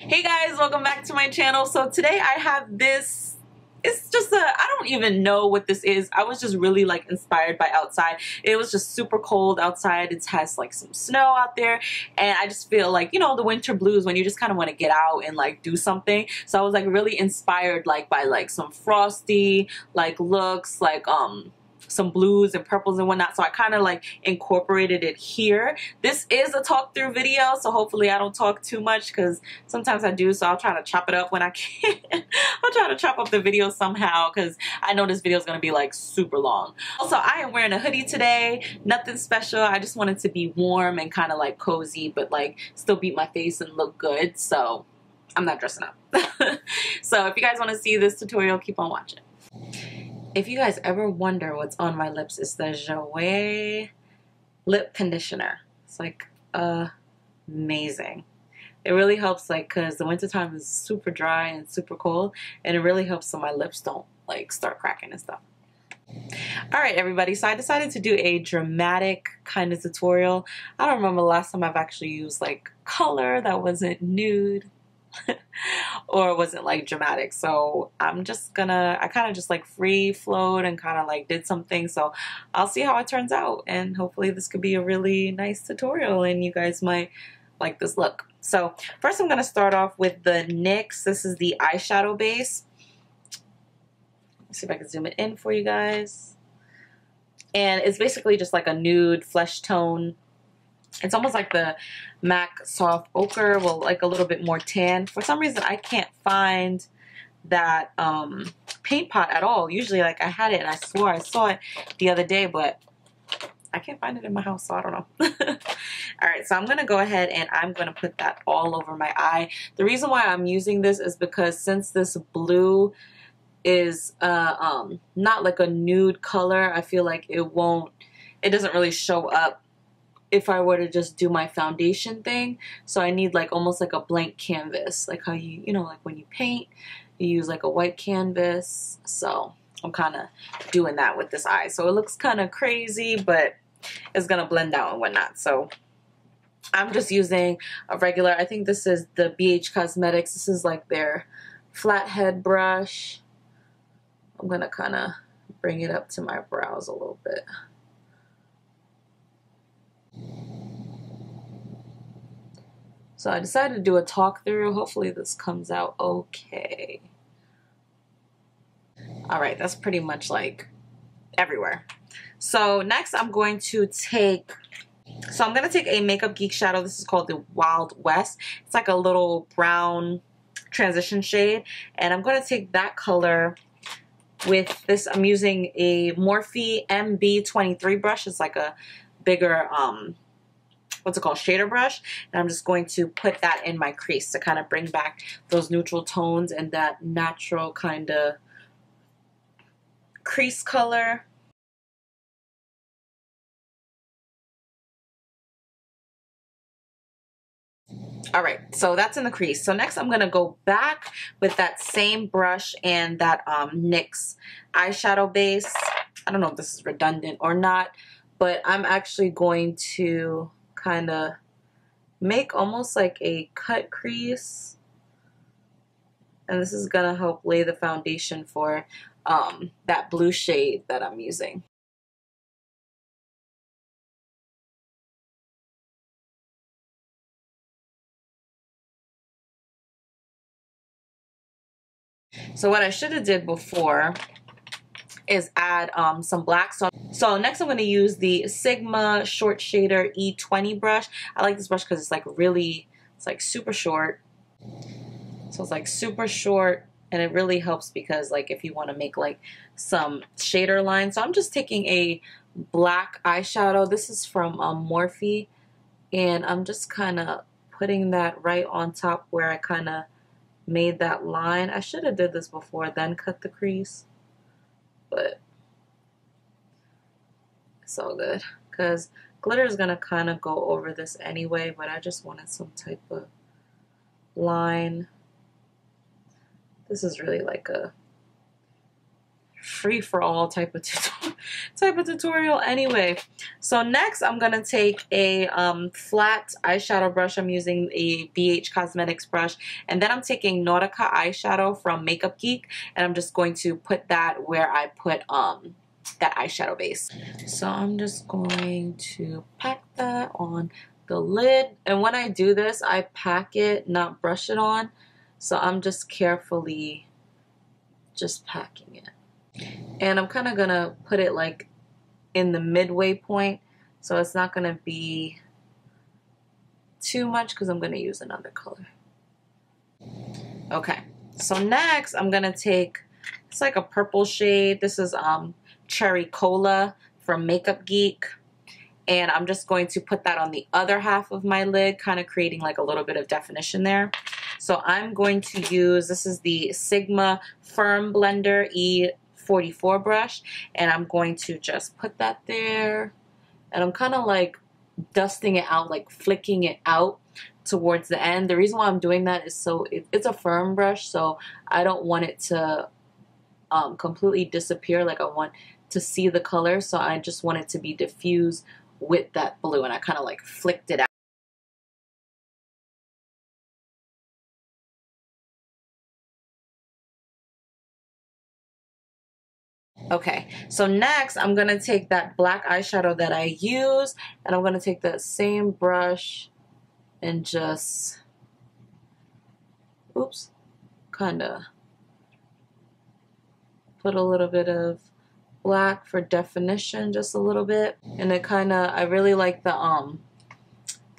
Hey guys, welcome back to my channel. So today I have this, it's just I don't even know what this is. I was just really like inspired by outside. It was just super cold outside. It has like some snow out there and I just feel like, you know, the winter blues when you just kind of want to get out and like do something. So I was like really inspired like by like some frosty like looks, like some blues and purples and whatnot, so I kind of like incorporated it here. This is a talk through video, so hopefully I don't talk too much because sometimes I do, so I'll try to chop it up when I can. I'll try to chop up the video somehow because I know this video is going to be like super long. Also, I am wearing a hoodie today, nothing special. I just wanted to be warm and kind of like cozy but like still beat my face and look good, so I'm not dressing up. So if you guys want to see this tutorial, keep on watching. If you guys ever wonder what's on my lips, it's the Jouer Lip Conditioner. It's like amazing. It really helps, like, because the wintertime is super dry and super cold, and it really helps so my lips don't like start cracking and stuff. Alright everybody, so I decided to do a dramatic kind of tutorial. I don't remember the last time I've actually used like color that wasn't nude. Or wasn't like dramatic, so I'm just gonna, I kind of just like free flowed and kind of like did something, so I'll see how it turns out, and hopefully this could be a really nice tutorial and you guys might like this look. So first I'm gonna start off with the NYX, this is the eyeshadow base. Let's see if I can zoom it in for you guys, and it's basically just like a nude flesh tone. It's almost like the MAC Soft Ochre, well, like a little bit more tan. For some reason, I can't find that paint pot at all. Usually, like, I had it and I swore I saw it the other day, but I can't find it in my house, so I don't know. Alright, so I'm going to go ahead and I'm going to put that all over my eye. The reason why I'm using this is because since this blue is not like a nude color, I feel like it doesn't really show up if I were to just do my foundation thing. So I need like almost like a blank canvas, like how you know, like when you paint, you use like a white canvas. So I'm kind of doing that with this eye. So it looks kind of crazy, but it's gonna blend out and whatnot. So I'm just using a regular, I think this is the Becca Cosmetics. This is like their flathead brush. I'm gonna kind of bring it up to my brows a little bit. So I decided to do a talk through. Hopefully this comes out okay. Alright, that's pretty much like everywhere. So next I'm going to take a Makeup Geek shadow. This is called the Wild West. It's like a little brown transition shade. And I'm going to take that color with this. I'm using a Morphe MB23 brush. It's like a bigger what's it called, shader brush, and I'm just going to put that in my crease to kind of bring back those neutral tones and that natural kind of crease color. Alright, so that's in the crease. So next I'm going to go back with that same brush and that NYX eyeshadow base. I don't know if this is redundant or not, but I'm actually going to kind of make almost like a cut crease, and this is gonna help lay the foundation for that blue shade that I'm using. So what I should have did before is add some black. So next I'm going to use the Sigma Short Shader E20 brush. I like this brush because it's like really, it's like super short. So it's like super short, and it really helps because like if you want to make like some shader lines. So I'm just taking a black eyeshadow. This is from Morphe, and I'm just kind of putting that right on top where I kind of made that line. I should have did this before then cut the crease, but it's all good because glitter is gonna kind of go over this anyway, but I just wanted some type of line. This is really like a free-for-all type of tutorial anyway. So next I'm gonna take a flat eyeshadow brush. I'm using a Becca Cosmetics brush, and then I'm taking Nautical eyeshadow from Makeup Geek, and I'm just going to put that where I put that eyeshadow base. So I'm just going to pack that on the lid, and when I do this I pack it, not brush it on. So I'm just carefully just packing it. And I'm kind of going to put it like in the midway point, so it's not going to be too much because I'm going to use another color. Okay, so next I'm going to take, it's like a purple shade. This is Cherry Cola from Makeup Geek. And I'm just going to put that on the other half of my lid, kind of creating like a little bit of definition there. So I'm going to use, this is the Sigma Firm Blender E44 brush, and I'm going to just put that there, and I'm kind of like dusting it out, like flicking it out towards the end. The reason why I'm doing that is so it's a firm brush, so I don't want it to completely disappear. Like I want to see the color, so I just want it to be diffused with that blue, and I kind of like flicked it out. Okay, so next I'm going to take that black eyeshadow that I use, and I'm going to take that same brush and just, oops, kind of put a little bit of black for definition, just a little bit. And it kind of, I really like the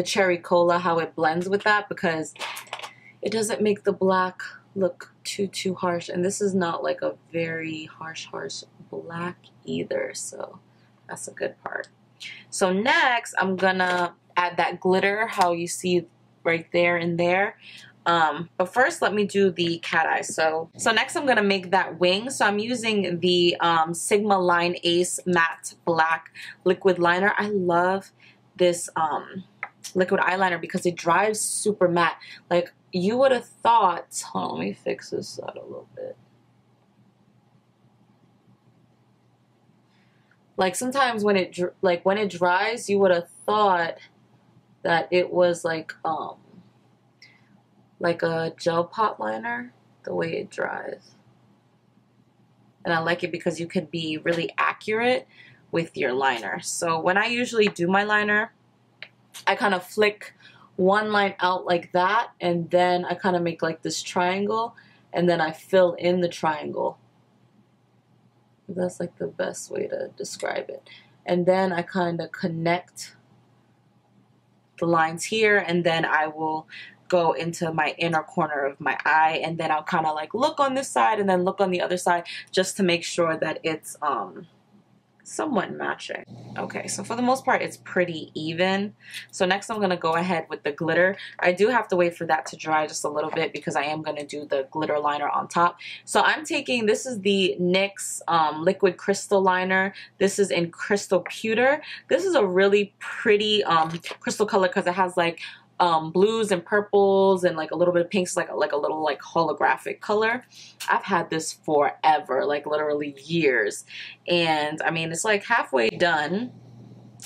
Cherry Cola, how it blends with that, because it doesn't make the black look too harsh, and this is not like a very harsh black either, so that's a good part. So next I'm gonna add that glitter, how you see right there and there. But first let me do the cat eye. So next I'm gonna make that wing. So I'm using the Sigma Line Ace Matte Black Liquid Liner. I love this liquid eyeliner because it dries super matte. Like you would have thought, hold on, let me fix this out a little bit. Like sometimes when it dries, you would have thought that it was like a gel pot liner, the way it dries. And I like it because you can be really accurate with your liner. So when I usually do my liner, I kind of flick one line out like that, and then I kind of make like this triangle, and then I fill in the triangle. That's like the best way to describe it. And then I kind of connect the lines here, and then I will go into my inner corner of my eye, and then I'll kind of like look on this side and then look on the other side just to make sure that it's somewhat matching. Okay, so for the most part it's pretty even. So next I'm gonna go ahead with the glitter. I do have to wait for that to dry just a little bit because I am gonna do the glitter liner on top. So I'm taking, this is the NYX liquid crystal liner. This is in crystal pewter. This is a really pretty crystal color because it has like blues and purples and like a little bit of pinks, like a little like holographic color. I've had this forever, like literally years, and I mean it's like halfway done.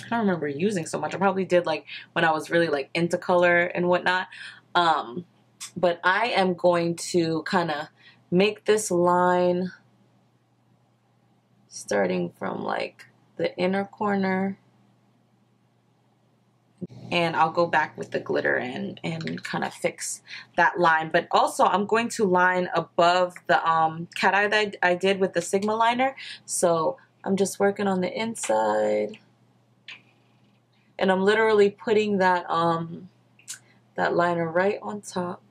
I don't remember using so much. I probably did like when I was really like into color and whatnot, but I am going to kind of make this line starting from like the inner corner, and I'll go back with the glitter and kind of fix that line. But also I'm going to line above the cat eye that I did with the Sigma liner. So I'm just working on the inside, and I'm literally putting that that liner right on top.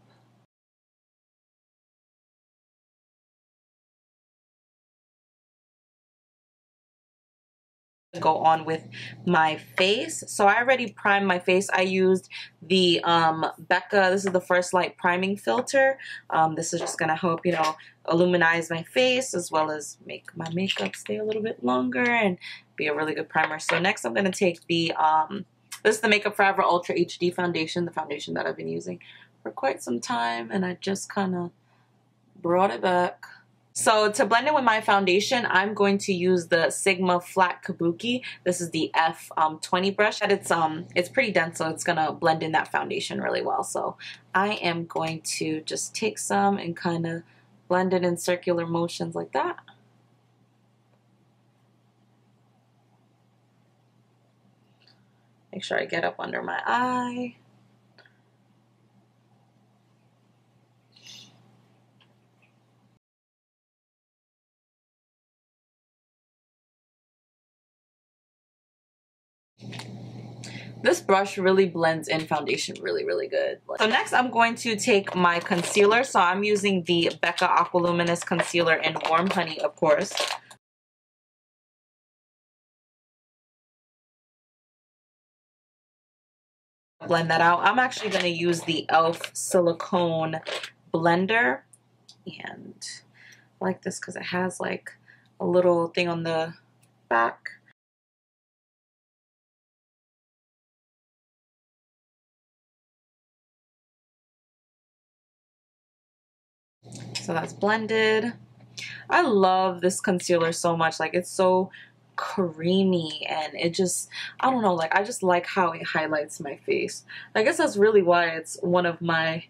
Go on with my face. So I already primed my face. I used the Becca, this is the First Light priming filter. This is just gonna help, you know, illuminize my face as well as make my makeup stay a little bit longer and be a really good primer. So next I'm gonna take the this is the Makeup Forever Ultra HD foundation, the foundation that I've been using for quite some time, and I just kind of brought it back So to blend it with my foundation, I'm going to use the Sigma Flat Kabuki. This is the F20 brush. And it's pretty dense, so it's gonna blend in that foundation really well. So I am going to just take some and kind of blend it in circular motions like that. Make sure I get up under my eye. This brush really blends in foundation really good. So next I'm going to take my concealer. So I'm using the Becca Aqualuminous Concealer in Warm Honey, of course. Blend that out. I'm actually going to use the e.l.f. silicone blender, and I like this because it has like a little thing on the back. So that's blended. I love this concealer so much. Like, it's so creamy, and it just, I don't know, like, I just like how it highlights my face. I guess that's really why it's one of my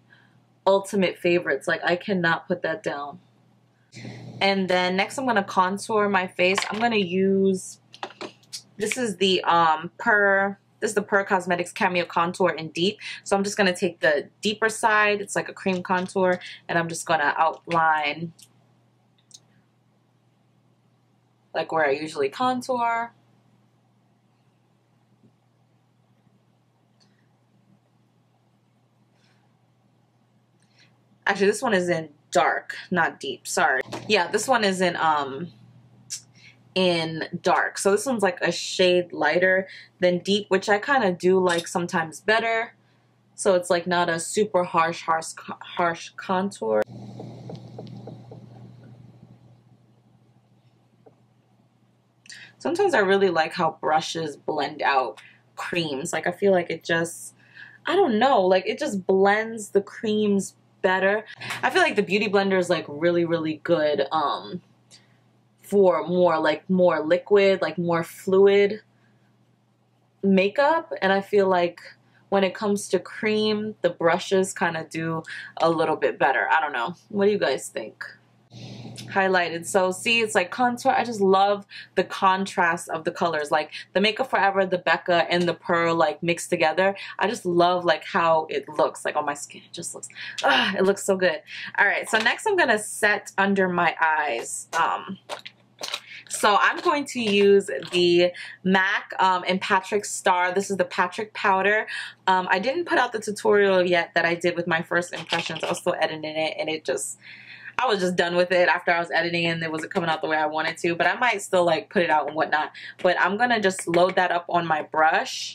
ultimate favorites. Like, I cannot put that down. And then next I'm going to contour my face. I'm going to use, this is the Beaute Cosmetics Cameo Contour in Deep. So I'm just going to take the deeper side. It's like a cream contour, and I'm just going to outline like where I usually contour. Actually, this one is in dark, not deep. Sorry. Yeah, this one is in dark. So this one's like a shade lighter than deep, which I kind of do like sometimes better. So it's like not a super harsh contour. Sometimes I really like how brushes blend out creams. Like, I feel like it just, I don't know, like it just blends the creams better. I feel like the Beauty Blender is like really good for more liquid, like more fluid makeup. And I feel like when it comes to cream, the brushes kind of do a little bit better. I don't know. What do you guys think? Highlighted. So see, it's like contour. I just love the contrast of the colors, like the Makeup Forever, the Becca, and the Pearl like mixed together. I just love like how it looks like on my skin. It just looks, it looks so good. All right, so next I'm gonna set under my eyes. So I'm going to use the MAC and Patrick Starr. This is the Patrick powder. I didn't put out the tutorial yet that I did with my first impressions. I was still editing it, and I was just done with it after I was editing, and it wasn't coming out the way I wanted to, but I might still like put it out and whatnot. But I'm gonna just load that up on my brush,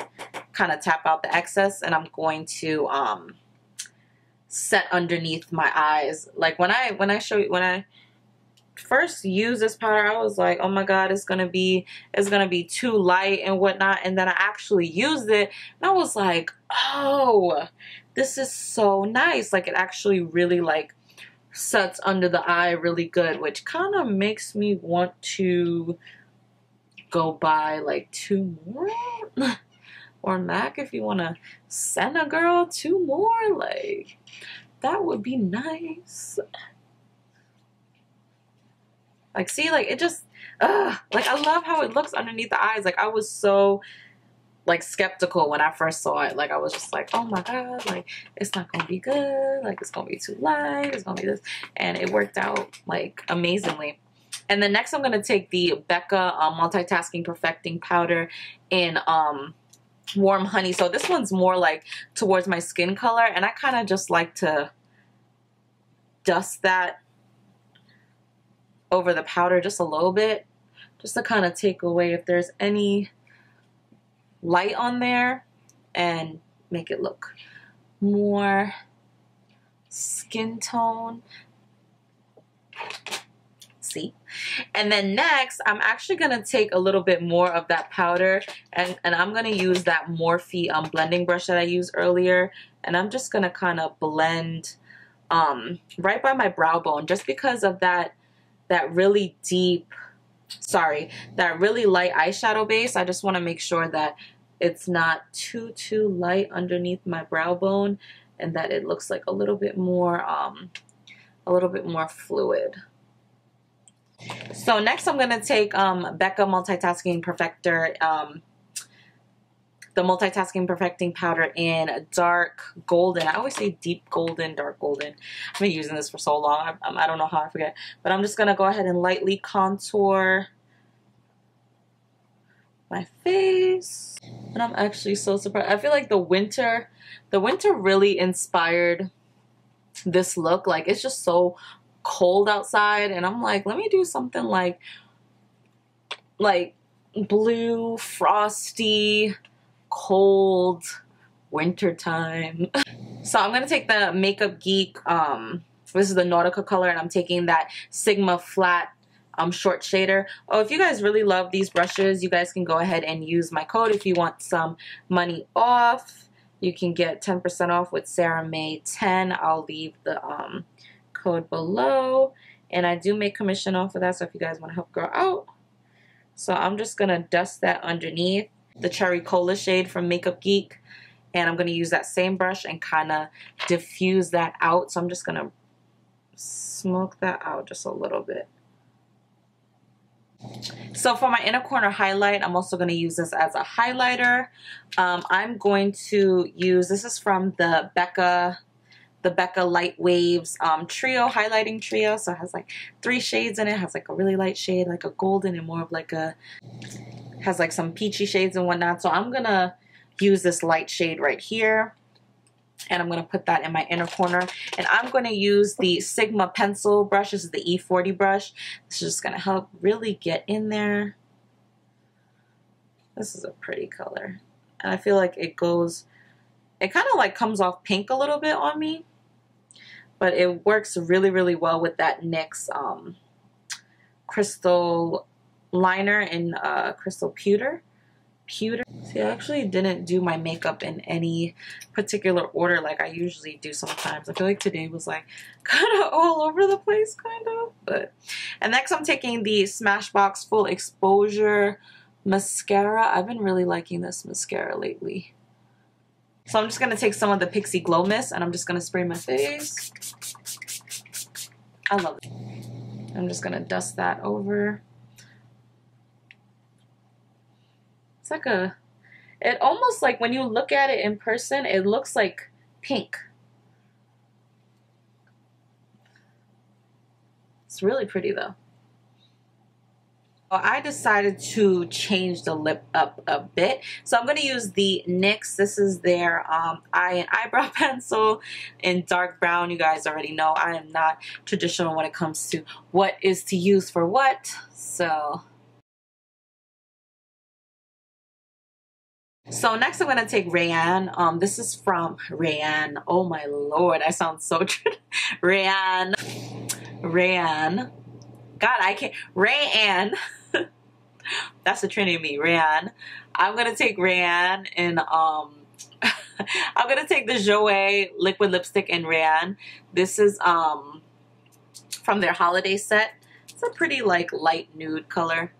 kind of tap out the excess, and I'm going to set underneath my eyes. Like when I first used this powder, I was like, oh my god, it's gonna be too light and whatnot. And then I actually used it, and I was like, oh, this is so nice. Like, it actually really like sets under the eye really good, which kind of makes me want to go buy like 2 more. Or MAC, if you want to send a girl 2 more, like that would be nice. Like, see, like it just like I love how it looks underneath the eyes. Like, I was so like skeptical when I first saw it. Like, I was just like, oh my god, like it's not gonna be good, like it's gonna be too light, it's gonna be this, and it worked out like amazingly. And then next I'm gonna take the Becca Multitasking Perfecting Powder in Warm Honey. So this one's more like towards my skin color, and I kind of just like to dust that over the powder just a little bit, just to kind of take away if there's any light on there and make it look more skin tone. See? And then next I'm actually gonna take a little bit more of that powder, and I'm gonna use that Morphe blending brush that I used earlier, and I'm just gonna kind of blend right by my brow bone, just because of that that really deep, sorry, that really light eyeshadow base. I just want to make sure that it's not too light underneath my brow bone, and that it looks like a little bit more fluid. So next I'm gonna take Becca Multitasking Perfector, the Multitasking Perfecting Powder in dark golden. I always say deep golden, dark golden. I've been using this for so long. I don't know how I forget. But I'm just gonna go ahead and lightly contour my face. And I'm actually so surprised. I feel like the winter really inspired this look. Like, it's just so cold outside, and I'm like, let me do something like blue, frosty, cold, wintertime. So I'm gonna take the Makeup Geek, this is the Nautical color, and I'm taking that Sigma flat short shader. Oh, if you guys really love these brushes, you guys can go ahead and use my code if you want some money off. You can get 10% off with Sarah May 10. I'll leave the code below, and I do make commission off of that, so if you guys want to help girl out. So I'm just gonna dust that underneath the Cherry Cola shade from Makeup Geek, and I'm gonna use that same brush and kind of diffuse that out. So I'm just gonna smoke that out just a little bit. So for my inner corner highlight, I'm also going to use this as a highlighter. I'm going to use, this is from the Becca Light Waves trio, highlighting trio. So it has like 3 shades in it. It has like a really light shade, like a golden, and more of like a, has like some peachy shades and whatnot. So I'm going to use this light shade right here, and I'm going to put that in my inner corner. And I'm going to use the Sigma pencil brush. This is the E40 brush. This is just going to help really get in there. This is a pretty color. And I feel like it goes, it kind of like comes off pink a little bit on me. But it works really, really well with that NYX crystal liner in crystal pewter. See, I actually didn't do my makeup in any particular order like I usually do sometimes. I feel like today was like kind of all over the place, kind of. But, and next I'm taking the Smashbox Full Exposure mascara. I've been really liking this mascara lately. So I'm just going to take some of the Pixi Glow Mist, and I'm just going to spray my face. I love it. I'm just going to dust that over. It's like a, it almost like when you look at it in person, it looks like pink. It's really pretty though. I decided to change the lip up a bit. So I'm going to use the NYX. This is their eye and eyebrow pencil in dark brown. You guys already know I am not traditional when it comes to what is to use for what. So next I'm going to take Rayanne. This is from Rayanne. Oh my lord, I sound so Rayanne. God, I can't. Rayanne. That's the trinity of me. Rayanne. I'm going to take Rayanne and I'm going to take the Jouer liquid lipstick in Rayanne. This is from their holiday set. It's a pretty like light nude color.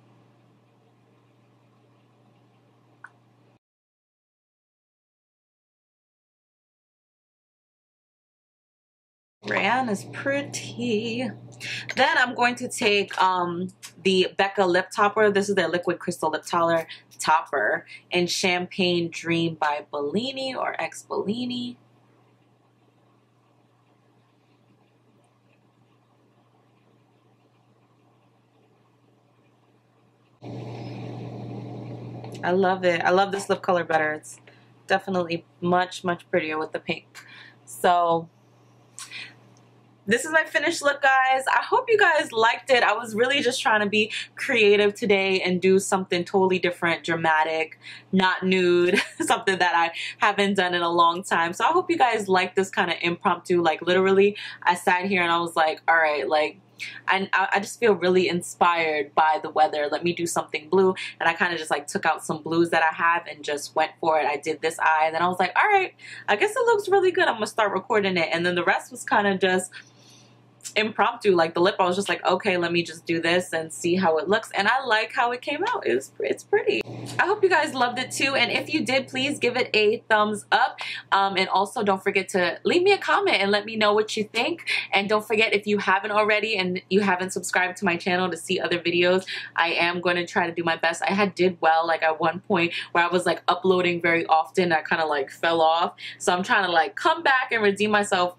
Rayanne is pretty. Then I'm going to take the Becca lip topper. This is their liquid crystal lip topper in Champagne Dream by Bellini or ex Bellini. I love it. I love this lip color better. It's definitely much prettier with the pink. So this is my finished look, guys. I hope you guys liked it. I was really just trying to be creative today and do something totally different, dramatic, not nude, something that I haven't done in a long time. So I hope you guys like this kind of impromptu, like literally I sat here and I was like, all right, like I just feel really inspired by the weather. Let me do something blue. And I kind of just like took out some blues that I have and just went for it. I did this eye and then I was like, all right, I guess it looks really good. I'm gonna start recording it. And then the rest was kind of just impromptu. Like the lip, I was just like, okay, let me just do this and see how it looks, and I like how it came out. It's pretty. I hope you guys loved it too, and if you did, please give it a thumbs up, and also don't forget to leave me a comment and let me know what you think. And don't forget, if you haven't already and you haven't subscribed to my channel to see other videos, I am going to try to do my best. I did well, like at one point where I was like uploading very often, I kind of like fell off, so I'm trying to like come back and redeem myself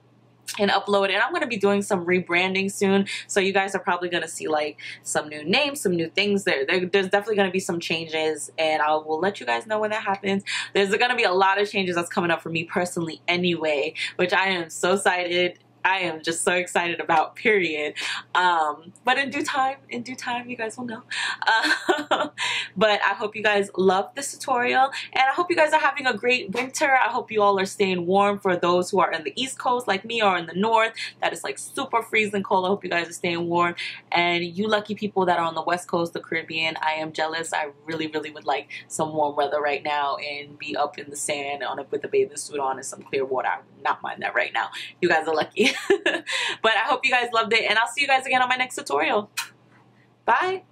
and upload. And I'm going to be doing some rebranding soon, so you guys are probably going to see like some new names, some new things. There's definitely going to be some changes, and I will let you guys know when that happens. There's going to be a lot of changes that's coming up for me personally anyway, which I am so excited. I am just so excited about, period. But in due time, you guys will know. But I hope you guys love this tutorial, and I hope you guys are having a great winter. I hope you all are staying warm. For those who are in the East Coast like me, or in the North that is like super freezing cold, I hope you guys are staying warm. And you lucky people that are on the West Coast, the Caribbean, I am jealous. I really, really would like some warm weather right now and be up in the sand with a bathing suit on and some clear water. I would not mind that right now. You guys are lucky. But I hope you guys loved it, and I'll see you guys again on my next tutorial. Bye.